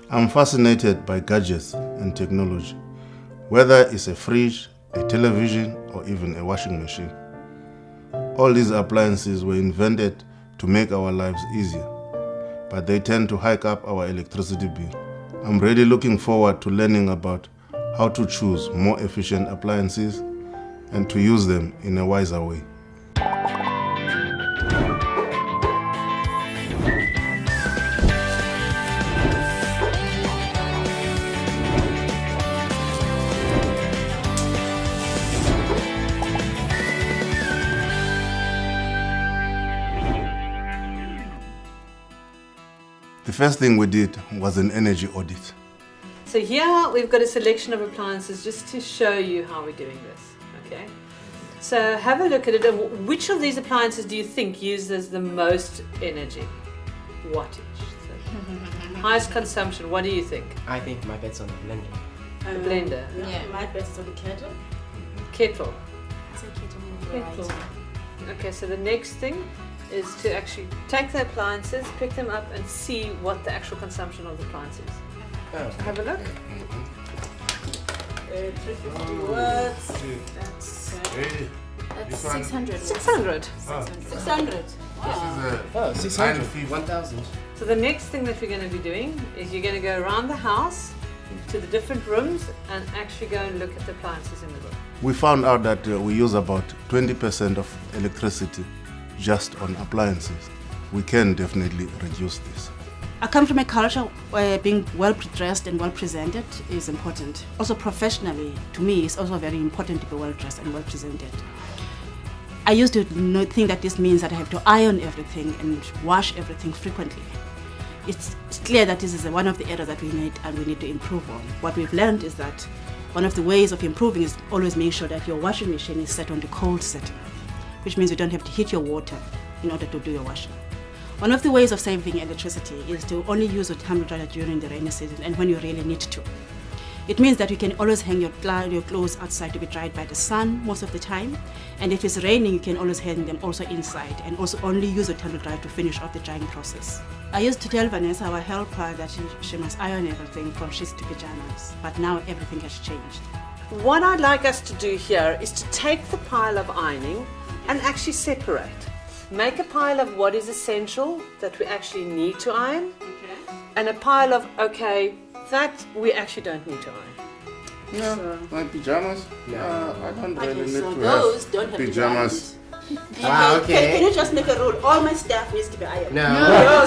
I'm fascinated by gadgets and technology, whether it's a fridge, a television, or even a washing machine. All these appliances were invented to make our lives easier, but they tend to hike up our electricity bill. I'm really looking forward to learning about how to choose more efficient appliances and to use them in a wiser way. The first thing we did was an energy audit. So here we've got a selection of appliances just to show you how we're doing this, okay? So have a look at it. Which of these appliances do you think uses the most energy? Wattage. So, highest consumption, what do you think? I think my bet's on the blender. The blender. Yeah, my bet is on the kettle. Kettle. I say kettle. Kettle. Okay, so the next thing is to actually take the appliances, pick them up and see what the actual consumption of the appliance is. Oh. Have a look. 350 watts. That's 600. 600. 600. Wow. Oh, 600. 1,000. So the next thing that we're going to be doing is you're going to go around the house to the different rooms and actually go and look at the appliances in the room. We found out that we use about 20% of electricity just on appliances. We can definitely reduce this. I come from a culture where being well dressed and well presented is important. Also professionally, to me, it's also very important to be well dressed and well presented. I used to think that this means that I have to iron everything and wash everything frequently. It's clear that this is one of the areas that we need to improve on. What we've learned is that one of the ways of improving is always make sure that your washing machine is set on the cold setting, which means you don't have to heat your water in order to do your washing. One of the ways of saving electricity is to only use a tumble dryer during the rainy season and when you really need to. It means that you can always hang your clothes outside to be dried by the sun most of the time. And if it's raining, you can always hang them also inside and also only use a tumble dryer to finish off the drying process. I used to tell Vanessa, our helper, that she must iron everything from sheets to pajamas, but now everything has changed. What I'd like us to do here is to take the pile of ironing and actually separate. Make a pile of what is essential that we actually need to iron, and a pile of, okay, that we actually don't need to iron. Yeah, my pajamas. I don't really need to those have don't have pajamas. Wow, okay. Can you just make a rule? All my stuff needs to be ironed. No. No,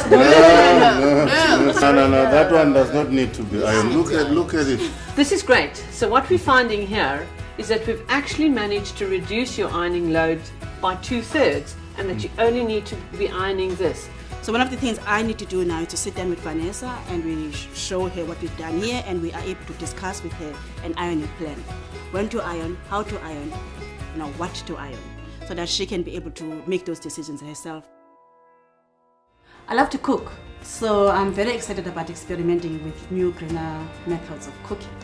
that one does not need to be ironed. Look at it. This is great. So what we're finding here is that we've actually managed to reduce your ironing load by 2/3, and that you only need to be ironing this. So one of the things I need to do now is to sit down with Vanessa and we show her what we've done here, and we are able to discuss with her an ironing plan. When to iron, how to iron, what to iron, so that she can be able to make those decisions herself. I love to cook, so I'm very excited about experimenting with new, greener methods of cooking.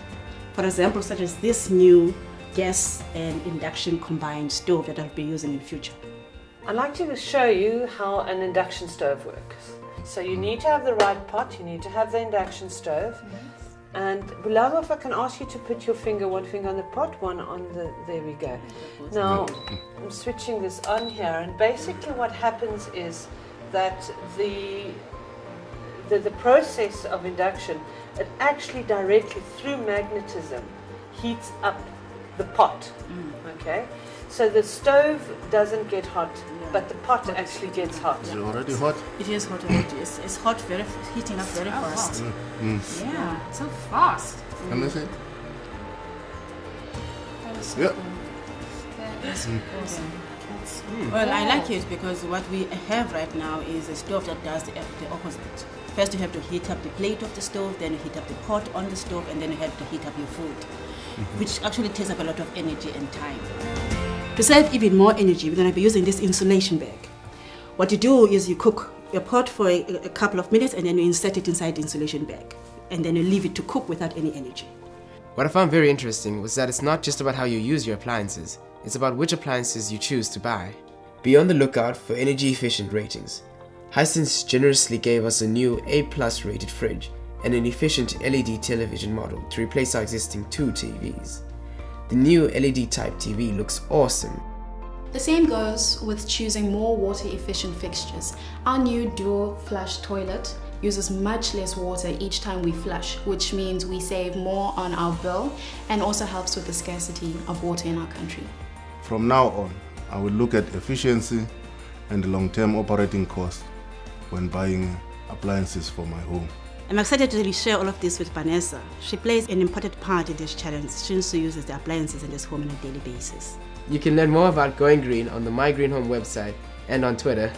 For example, such as this new gas and induction combined stove that I'll be using in future. I'd like to show you how an induction stove works. So you need to have the right pot, you need to have the induction stove. And Bulabo, if I can ask you to put your finger, one finger on the pot, one on the, there we go. Now, I'm switching this on here, and basically what happens is that the process of induction, it actually directly through magnetism heats up the pot, okay? So the stove doesn't get hot, but the pot actually gets hot. Is it already hot? It is hot already. It's hot, heating up very fast. Yeah, so fast. Can I say? Yeah. Well, I like it because what we have right now is a stove that does the opposite. First you have to heat up the plate of the stove, then you heat up the pot on the stove, and then you have to heat up your food, which actually takes up a lot of energy and time. To save even more energy, we're going to be using this insulation bag. What you do is you cook your pot for a couple of minutes and then you insert it inside the insulation bag. And then you leave it to cook without any energy. What I found very interesting was that it's not just about how you use your appliances, it's about which appliances you choose to buy. Be on the lookout for energy efficient ratings. Hisense generously gave us a new A+ rated fridge, and an efficient LED television model to replace our existing 2 TVs. The new LED type TV looks awesome. The same goes with choosing more water-efficient fixtures. Our new dual flush toilet uses much less water each time we flush, which means we save more on our bill and also helps with the scarcity of water in our country. From now on, I will look at efficiency and the long-term operating costs when buying appliances for my home. I'm excited to really share all of this with Vanessa. She plays an important part in this challenge since she uses the appliances in this home on a daily basis. You can learn more about going green on the My Green Home website and on Twitter